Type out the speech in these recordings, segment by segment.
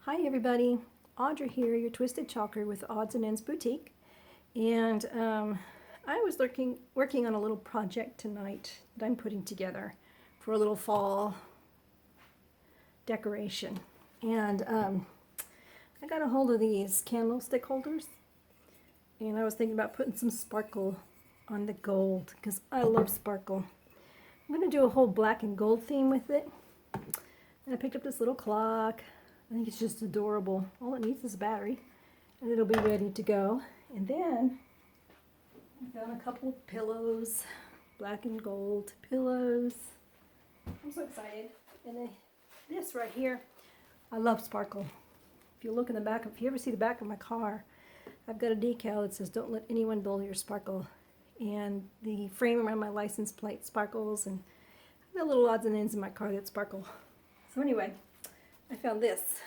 Hi everybody, Audra here, your Twisted Chalker with Odds and Ends Boutique. And I was working on a little project tonight that I'm putting together for a little fall decoration. And I got a hold of these candlestick holders, and I was thinking about putting some sparkle on the gold because I love sparkle. I'm going to do a whole black and gold theme with it. And I picked up this little clock. I think it's just adorable. All it needs is a battery, and it'll be ready to go. And then I found a couple of pillows, black and gold pillows. I'm so excited. And then this right here, I love sparkle. If you look in the back, if you ever see the back of my car, I've got a decal that says, "Don't let anyone dull your sparkle." And the frame around my license plate sparkles, and I've got little odds and ends in my car that sparkle. So anyway, I found this.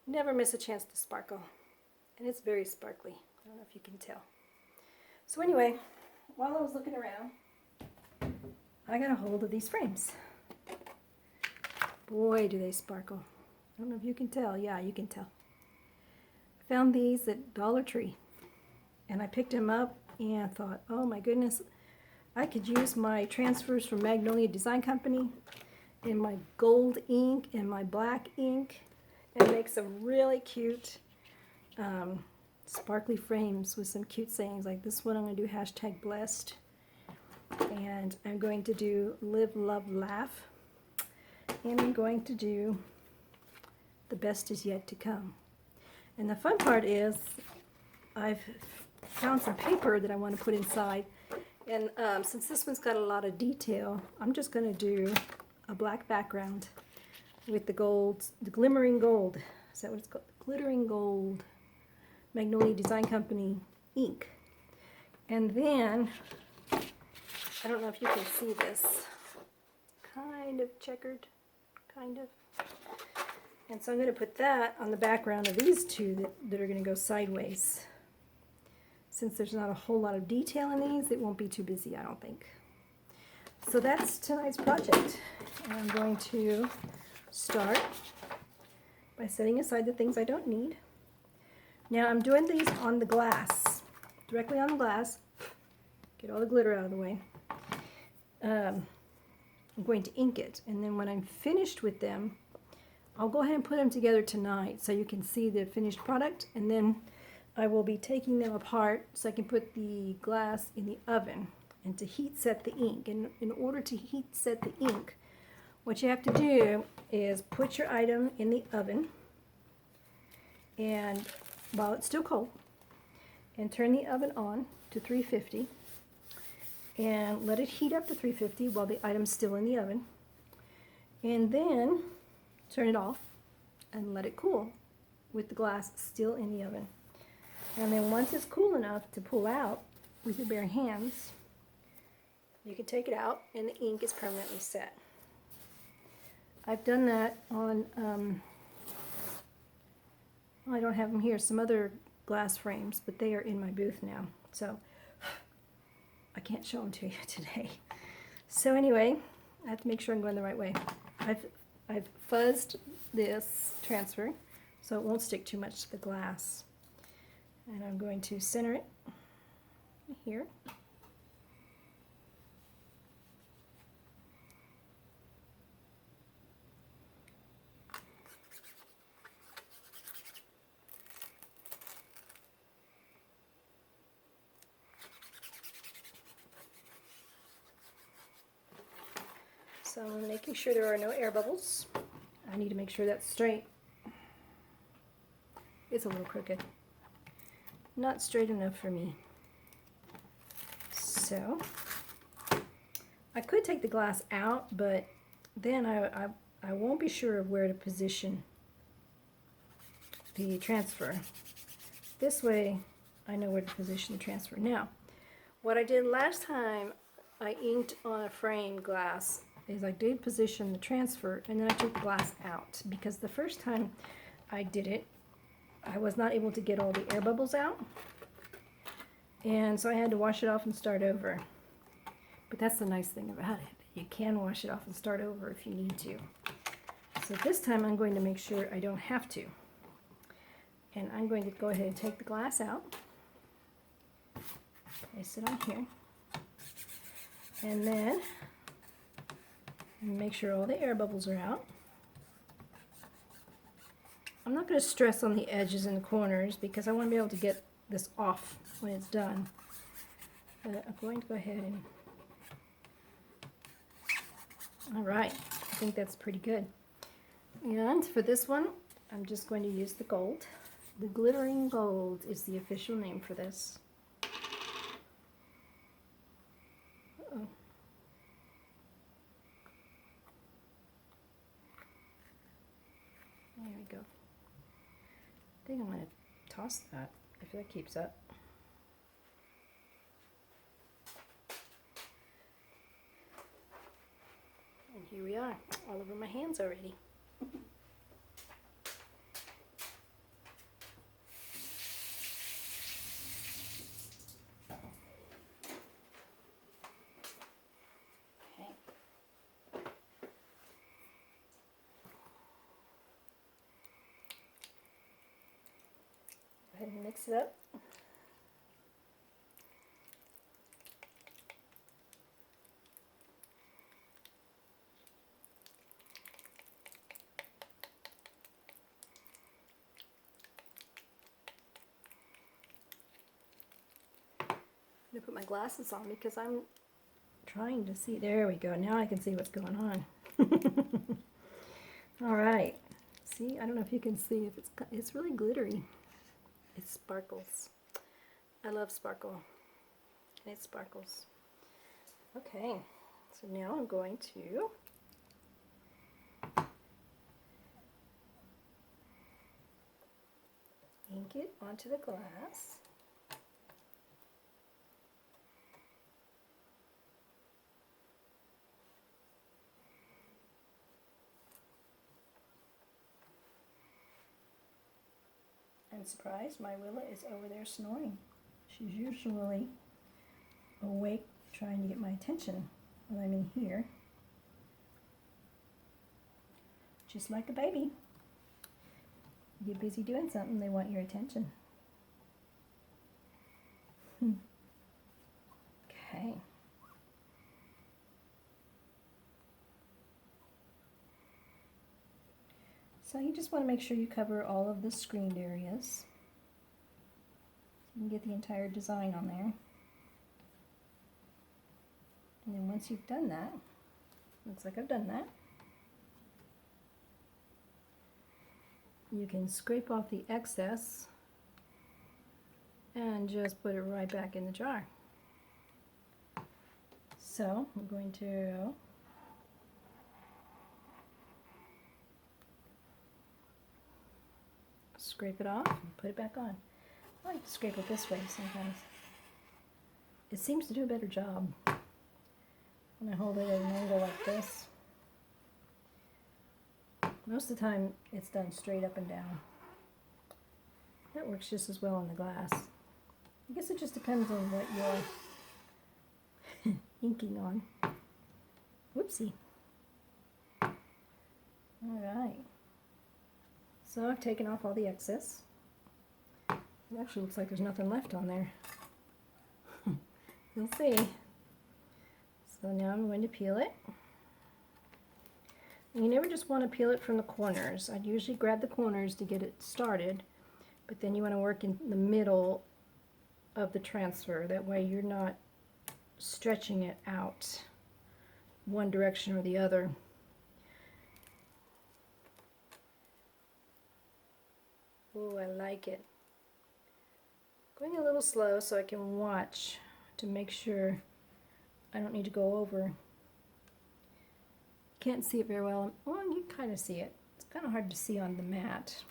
Never miss a chance to sparkle. And it's very sparkly. I don't know if you can tell. So anyway, while I was looking around, I got a hold of these frames. Boy, do they sparkle. I don't know if you can tell. Yeah, you can tell. I found these at Dollar Tree. And I picked them up and thought, oh my goodness, I could use my transfers from Magnolia Design Company and my gold ink and my black ink and make some really cute sparkly frames with some cute sayings. Like this one, I'm going to do #blessed, and I'm going to do live, love, laugh, and I'm going to do the best is yet to come. And the fun part is I've found some paper that I want to put inside, and since this one's got a lot of detail, I'm just going to do a black background with the gold, the glimmering gold. Is that what it's called? Glittering gold. Magnolia Design Company ink. And then, I don't know if you can see this. Kind of checkered. Kind of. And so I'm going to put that on the background of these two that are going to go sideways. Since there's not a whole lot of detail in these, it won't be too busy, I don't think. So that's tonight's project. And I'm going to start by setting aside the things I don't need. Now I'm doing these on the glass, directly on the glass. Get all the glitter out of the way. I'm going to ink it, and then when I'm finished with them, I'll go ahead and put them together tonight so you can see the finished product, and then I will be taking them apart so I can put the glass in the oven and to heat set the ink. And in order to heat set the ink, what you have to do is put your item in the oven, and while it's still cold, and turn the oven on to 350 and let it heat up to 350 while the item's still in the oven, and then turn it off and let it cool with the glass still in the oven. And then once it's cool enough to pull out with your bare hands, you can take it out and the ink is permanently set. I've done that on, well, I don't have them here, some other glass frames, but they are in my booth now, so I can't show them to you today. So anyway, I have to make sure I'm going the right way. I've fuzzed this transfer so it won't stick too much to the glass. And I'm going to center it here. So I'm making sure there are no air bubbles. I need to make sure that's straight. It's a little crooked. Not straight enough for me. So I could take the glass out, but then I won't be sure of where to position the transfer. This way I know where to position the transfer. Now, what I did last time I inked on a frame glass is I did position the transfer, and then I took the glass out, because the first time I did it, I was not able to get all the air bubbles out, and so I had to wash it off and start over. But that's the nice thing about it. You can wash it off and start over if you need to. So this time I'm going to make sure I don't have to. And I'm going to go ahead and take the glass out. Place it on here. And then make sure all the air bubbles are out. I'm not going to stress on the edges and the corners because I want to be able to get this off when it's done. But I'm going to go ahead and... Alright, I think that's pretty good. And for this one, I'm just going to use the gold. The glittering gold is the official name for this. Uh-oh. There we go. I think I'm going to toss that if that keeps up. And here we are, all over my hands already. Okay. Go ahead and mix it up. I'm going to put my glasses on because I'm trying to see. There we go. Now I can see what's going on. All right. See, I don't know if you can see if it's really glittery. It sparkles. I love sparkle. And it sparkles. Okay. So now I'm going to ink it onto the glass. I'm surprised my Willa is over there snoring. She's usually awake trying to get my attention when I'm in here. Just like a baby. You get busy doing something, they want your attention. Okay. So you just want to make sure you cover all of the screened areas. You can get the entire design on there. And then once you've done that, looks like I've done that, you can scrape off the excess and just put it right back in the jar. So I'm going to scrape it off and put it back on. I like to scrape it this way sometimes. It seems to do a better job when I hold it at an angle like this. Most of the time it's done straight up and down. That works just as well on the glass. I guess it just depends on what you're inking on. Whoopsie. Alright. So I've taken off all the excess. It actually looks like there's nothing left on there. You'll see. So now I'm going to peel it. And you never just want to peel it from the corners. I'd usually grab the corners to get it started, but then you want to work in the middle of the transfer. That way you're not stretching it out one direction or the other. Oh, I like it. Going a little slow so I can watch to make sure I don't need to go over. Can't see it very well. Well, you kind of see it. It's kind of hard to see on the mat.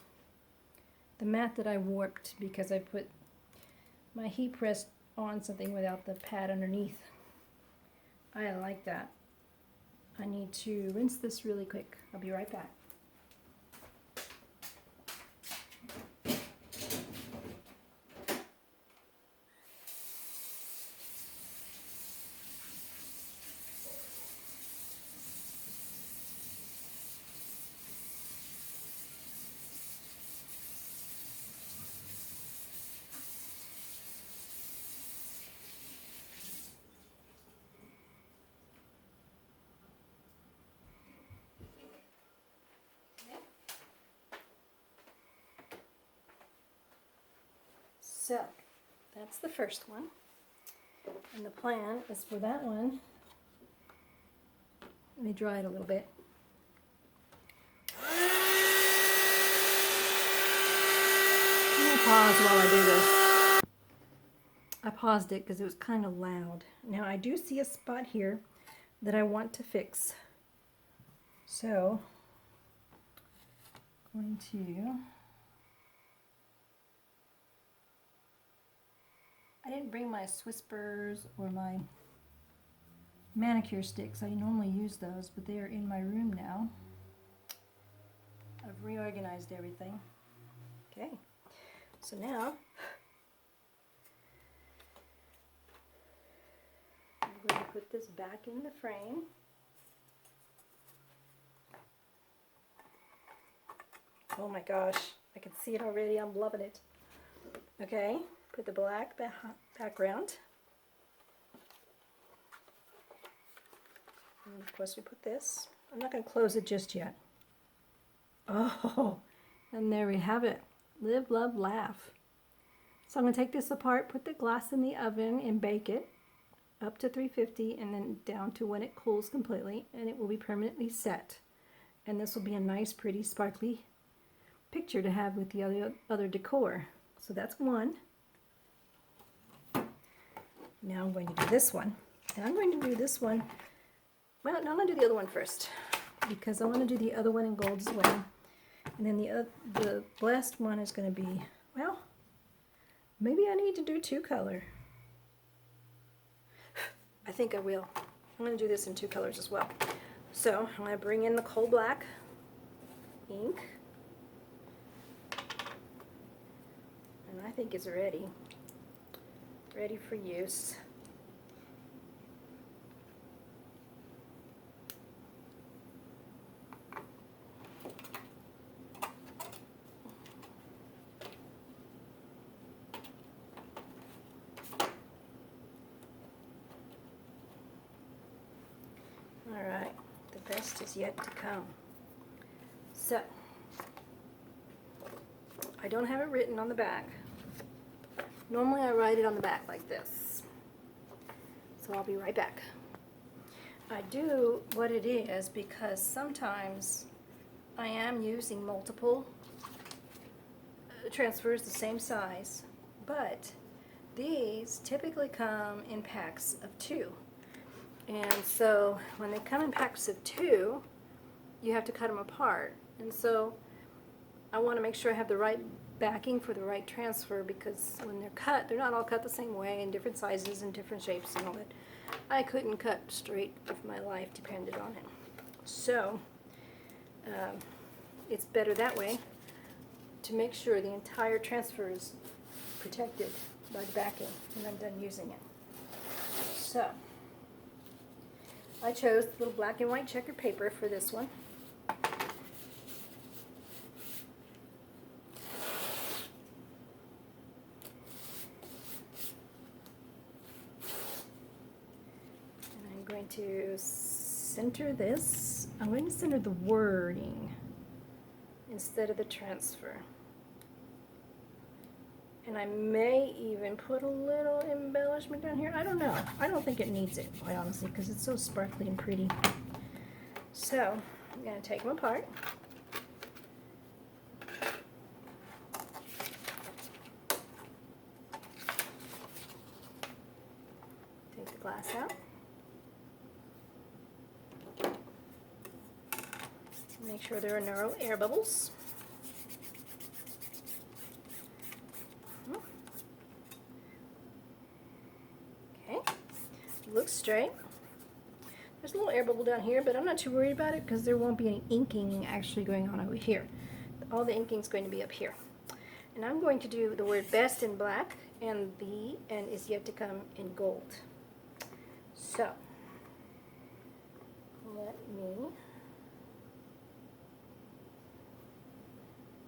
The mat that I warped because I put my heat press on something without the pad underneath. I like that. I need to rinse this really quick. I'll be right back. So that's the first one. And the plan is for that one, let me dry it a little bit. I'm going to pause while I do this. I paused it because it was kind of loud. Now I do see a spot here that I want to fix. So I'm going to, I didn't bring my Swispers or my manicure sticks. I normally use those, but they are in my room now. I've reorganized everything. Okay, so now I'm going to put this back in the frame. Oh my gosh, I can see it already. I'm loving it. Okay, put the black background. And of course we put this. I'm not going to close it just yet. Oh, and there we have it. Live, love, laugh. So I'm going to take this apart, put the glass in the oven and bake it up to 350 and then down to when it cools completely, and it will be permanently set. And this will be a nice, pretty, sparkly picture to have with the other decor. So that's one. Now I'm going to do this one. And I'm going to do this one, well, no, I'm going to do the other one first because I want to do the other one in gold as well. And then the last one is going to be, well, maybe I need to do two color. I think I will. I'm going to do this in two colors as well. So I'm going to bring in the coal black ink. And I think it's ready for use. Alright, the best is yet to come. So, I don't have it written on the back. Normally I write it on the back like this. So I'll be right back. I do what it is because sometimes I am using multiple transfers the same size, but these typically come in packs of 2. And so when they come in packs of 2, you have to cut them apart. And so I want to make sure I have the right backing for the right transfer, because when they're cut, they're not all cut the same way, in different sizes and different shapes and all that. I couldn't cut straight if my life depended on it. So it's better that way to make sure the entire transfer is protected by the backing when I'm done using it. So I chose the little black and white checkered paper for this one. And I'm going to center this. I'm going to center the wording instead of the transfer. And I may even put a little embellishment down here. I don't know. I don't think it needs it, quite honestly, because it's so sparkly and pretty. So I'm going to take them apart. Take the glass out. Make sure there are no air bubbles. Looks straight. There's a little air bubble down here, but I'm not too worried about it because there won't be any inking actually going on over here. All the inking is going to be up here. And I'm going to do the word best in black, and the and is yet to come in gold. So let me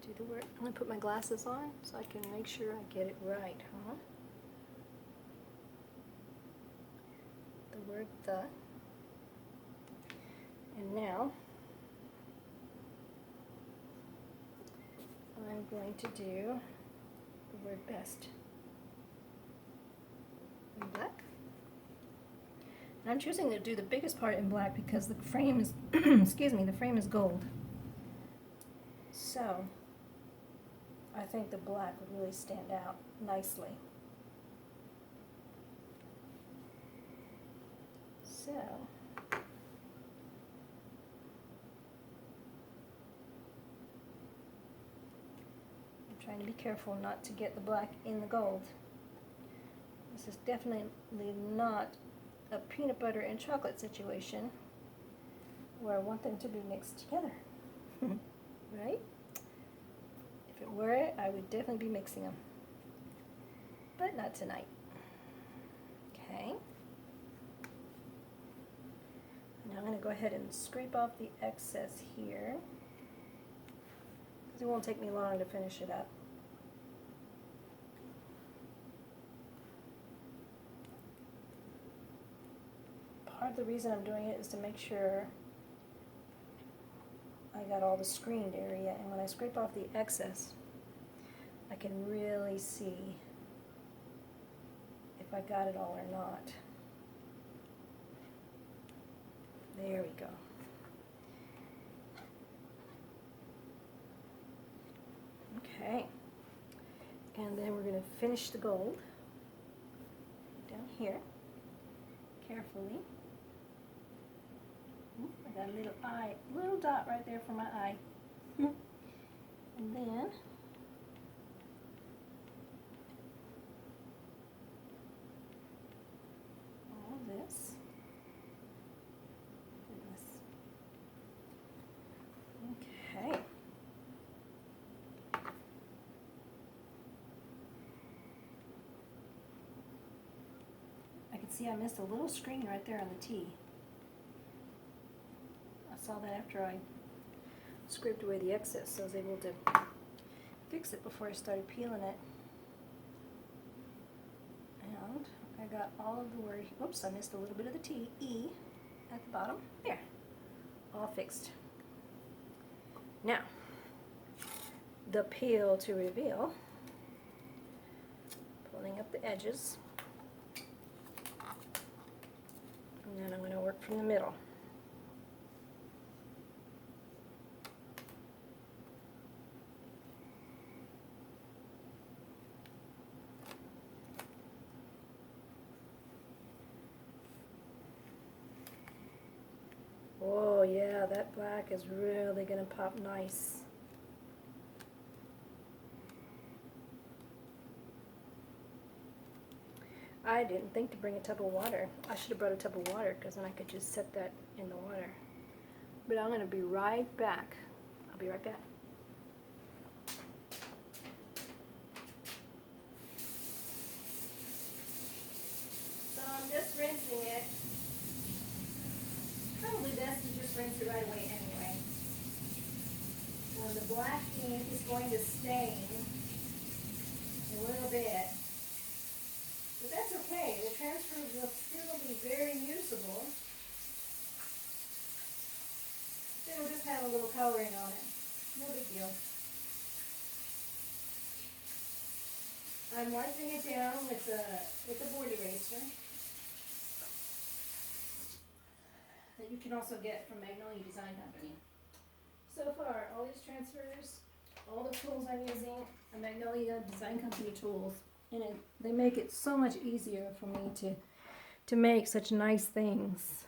do the word. I'm going to put my glasses on so I can make sure I get it right, huh? Word the, and now I'm going to do the word best. I'm choosing to do the biggest part in black because the frame is, excuse me, the frame is gold. So I think the black would really stand out nicely. So I'm trying to be careful not to get the black in the gold. This is definitely not a peanut butter and chocolate situation where I want them to be mixed together. Right? If it were, I would definitely be mixing them. But not tonight. Okay. Now I'm going to go ahead and scrape off the excess here, because it won't take me long to finish it up. Part of the reason I'm doing it is to make sure I got all the screened area, and when I scrape off the excess, I can really see if I got it all or not. There we go. Okay, and then we're going to finish the gold down here carefully. I got a little eye, little dot right there for my eye. And then all this. Okay. I can see I missed a little screen right there on the T. I saw that after I scraped away the excess, so I was able to fix it before I started peeling it. And I got all of the word, whoops, I missed a little bit of the T, E at the bottom. There, all fixed. Now, the peel to reveal, pulling up the edges, and then I'm going to work from the middle. Oh yeah, that black is really going to pop nice. I didn't think to bring a tub of water. I should have brought a tub of water, because then I could just set that in the water. But I'm going to be right back. I'll be right back. So I'm just rinsing it. Probably best to just rinse it right away anyway. The black ink is going to stain a little bit. But that's okay. The transfer will still be very usable. It'll just have a little coloring on it. No big deal. I'm wiping it down with the board eraser that you can also get from Magnolia Design Company. So far, all these transfers, all the tools I'm using are Magnolia Design Company tools. And they make it so much easier for me to make such nice things.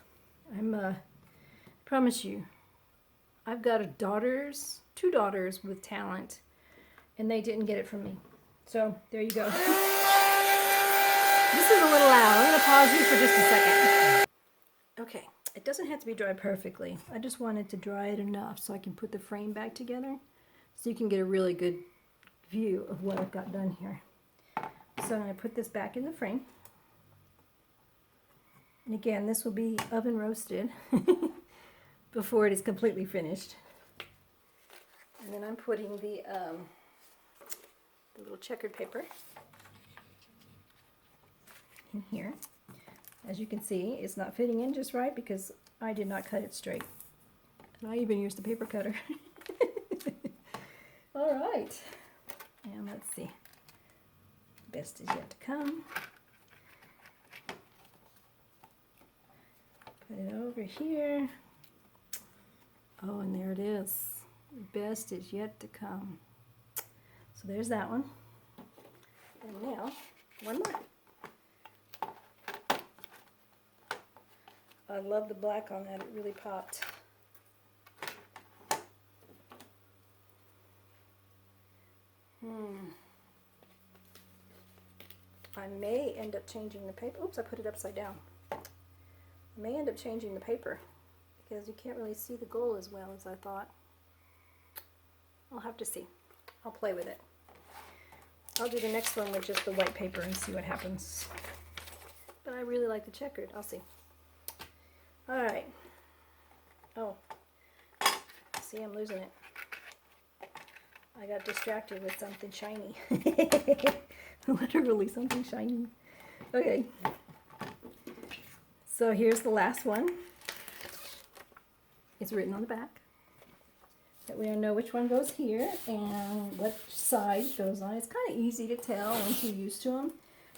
Promise you, I've got two daughters with talent, and they didn't get it from me. So there you go. This is a little loud. I'm going to pause you for just a second. Okay, it doesn't have to be dry perfectly. I just wanted to dry it enough so I can put the frame back together, so you can get a really good view of what I've got done here. So I'm going to put this back in the frame. And again, this will be oven roasted before it is completely finished. And then I'm putting the little checkered paper in here. As you can see, it's not fitting in just right because I did not cut it straight. And I even used the paper cutter. All right. And let's see. Best is yet to come. it over here. Oh, and there it is. The best is yet to come. So there's that one. And now, one more. I love the black on that. It really popped. I may end up changing the paper. Oops, I put it upside down. I may end up changing the paper because you can't really see the gold as well as I thought. I'll have to see. I'll play with it. I'll do the next one with just the white paper and see what happens. But I really like the checkered. I'll see. Alright. Oh. See, I'm losing it. I got distracted with something shiny. Literally something shiny. Okay. So here's the last one. It's written on the back. That way I know which one goes here and what side goes on. It's kind of easy to tell once you're used to them,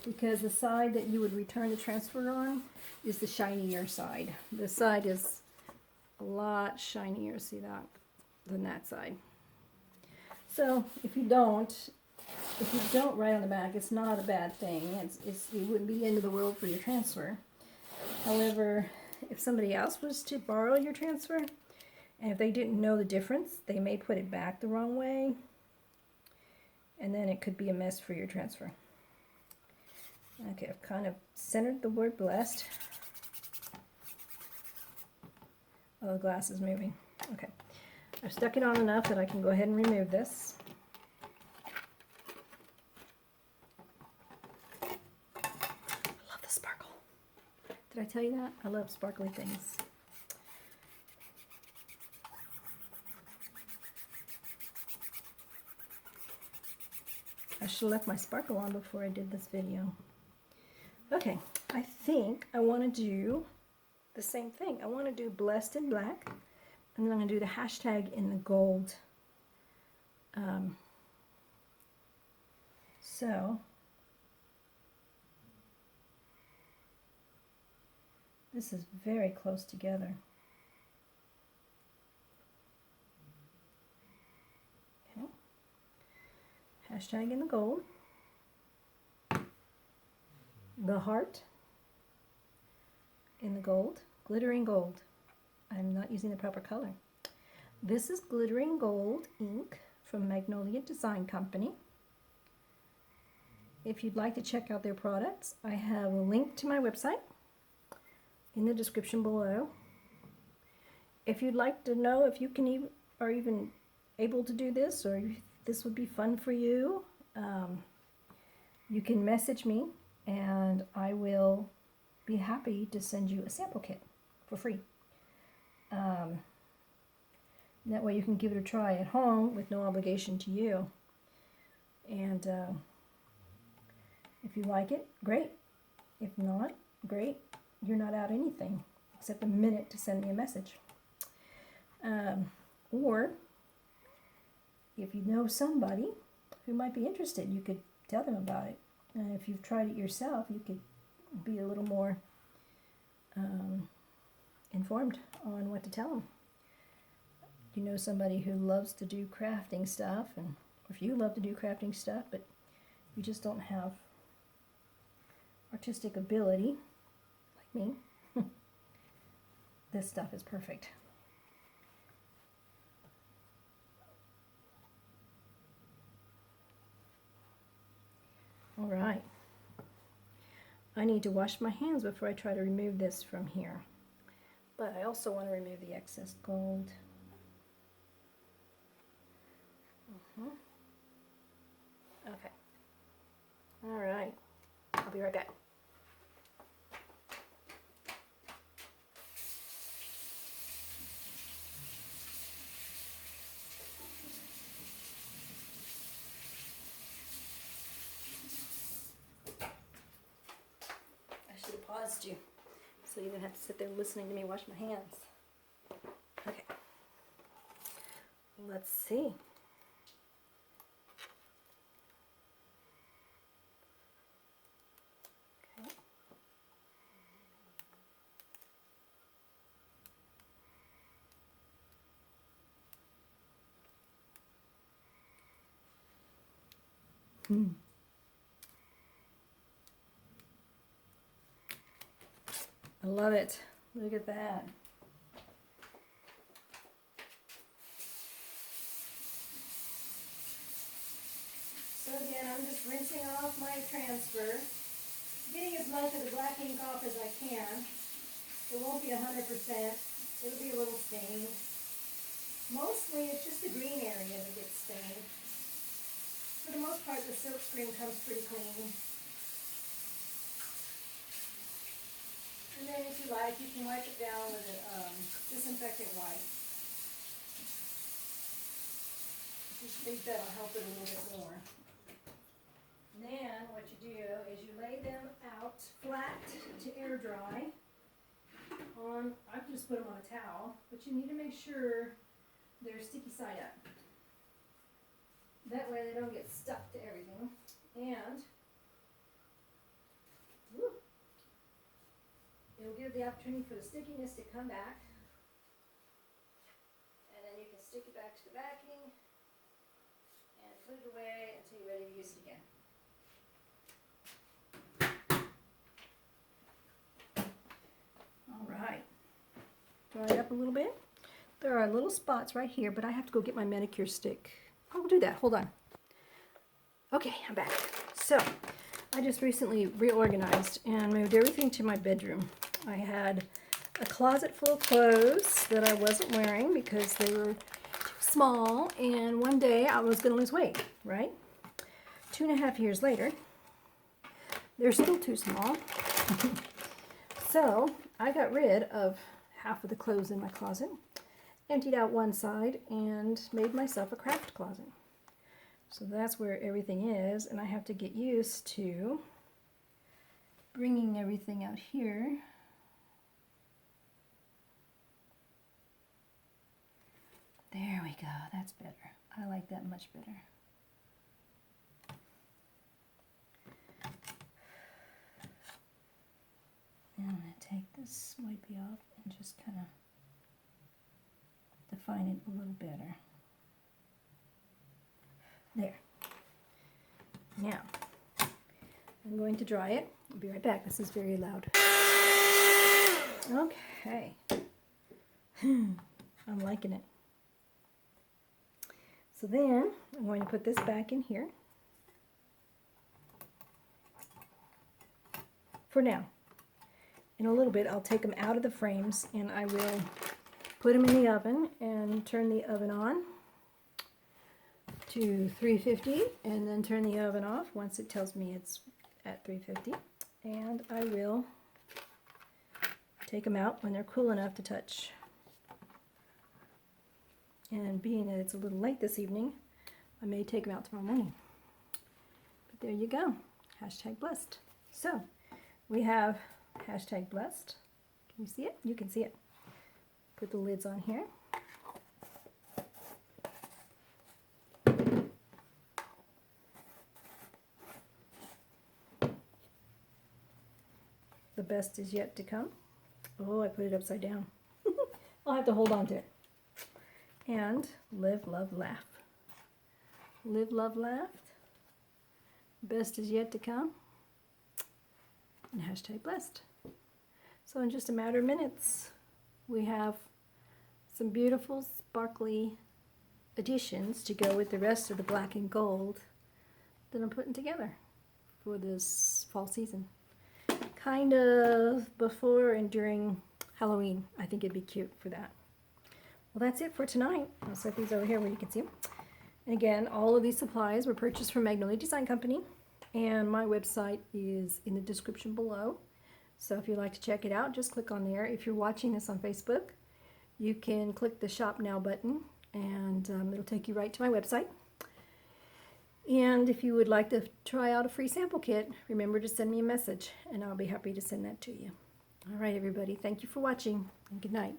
because the side that you would return the transfer on is the shinier side. This side is a lot shinier, see that, than that side. So if you don't write on the back, it's not a bad thing. It wouldn't be the end of the world for your transfer. However, if somebody else was to borrow your transfer, and if they didn't know the difference, they may put it back the wrong way, and then it could be a mess for your transfer. Okay, I've kind of centered the word blessed. Oh, the glass is moving. Okay. I've stuck it on enough that I can go ahead and remove this. I love the sparkle. Did I tell you that? I love sparkly things. I should have left my sparkle on before I did this video. Okay, I think I want to do the same thing. I want to do blessed in black, and then I'm going to do the hashtag in the gold. So this is very close together. Okay. Hashtag in the gold. The heart in the gold. Glittering gold. I'm not using the proper color. This is glittering gold ink from Magnolia Design Company. If you'd like to check out their products, I have a link to my website in the description below. If you'd like to know if you can are even able to do this, or if this would be fun for you, you can message me and I will be happy to send you a sample kit for free. That way you can give it a try at home with no obligation to you. And if you like it, great. If not, great. You're not out anything except a minute to send me a message. Or if you know somebody who might be interested, you could tell them about it. And if you've tried it yourself, you could be a little more informed on what to tell them. You know somebody who loves to do crafting stuff, and if you love to do crafting stuff, but you just don't have artistic ability, like me, this stuff is perfect. All right. I need to wash my hands before I try to remove this from here. But I also want to remove the excess gold. Okay. All right. I'll be right back. I should have paused you so you didn't have to sit there listening to me wash my hands. Okay. Let's see. Okay. I love it. Look at that. So again, I'm just rinsing off my transfer, getting as much of the black ink off as I can. It won't be 100%. It'll be a little stained. Mostly it's just the green area that gets stained. For the most part, the silk screen comes pretty clean. And then if you like, you can wipe it down with a disinfectant wipe. I think that'll help it a little bit more. Then what you do is you lay them out flat to air dry. I can just put them on a towel, but you need to make sure they're sticky side up. That way they don't get stuck to everything. And it'll give the opportunity for the stickiness to come back. And then you can stick it back to the backing and put it away until you're ready to use it again. All right. Dry it up a little bit. There are little spots right here, but I have to go get my manicure stick. I'll do that. Hold on. Okay, I'm back. So, I just recently reorganized and moved everything to my bedroom. I had a closet full of clothes that I wasn't wearing because they were too small, and one day I was going to lose weight, right? 2.5 years later, they're still too small. So, I got rid of half of the clothes in my closet, emptied out one side, and made myself a craft closet. So that's where everything is, and I have to get used to bringing everything out here. There we go, that's better. I like that much better. And I'm going to take this wipey off and just kind of define it a little better. There. Now, I'm going to dry it. I'll be right back. This is very loud. Okay. I'm liking it. So then, I'm going to put this back in here. For now. In a little bit, I'll take them out of the frames and I will put them in the oven and turn the oven on to 350 and then turn the oven off once it tells me it's at 350. And I will take them out when they're cool enough to touch. And being that it's a little late this evening, I may take them out tomorrow morning. But there you go. Hashtag blessed. So, we have hashtag blessed. Can you see it? You can see it. Put the lids on here. The best is yet to come. Oh, I put it upside down. I'll have to hold on to it. And live, love, laugh. Live, love, laugh. Best is yet to come. And hashtag blessed. So in just a matter of minutes, we have some beautiful, sparkly additions to go with the rest of the black and gold that I'm putting together for this fall season. Kind of before and during Halloween. I think it'd be cute for that. Well, that's it for tonight. I'll set these over here where you can see them. And again, all of these supplies were purchased from Magnolia Design Company, and my website is in the description below. So if you'd like to check it out, just click on there. If you're watching this on Facebook, you can click the Shop Now button, and it'll take you right to my website. And if you would like to try out a free sample kit, remember to send me a message, and I'll be happy to send that to you. All right, everybody. Thank you for watching, and good night.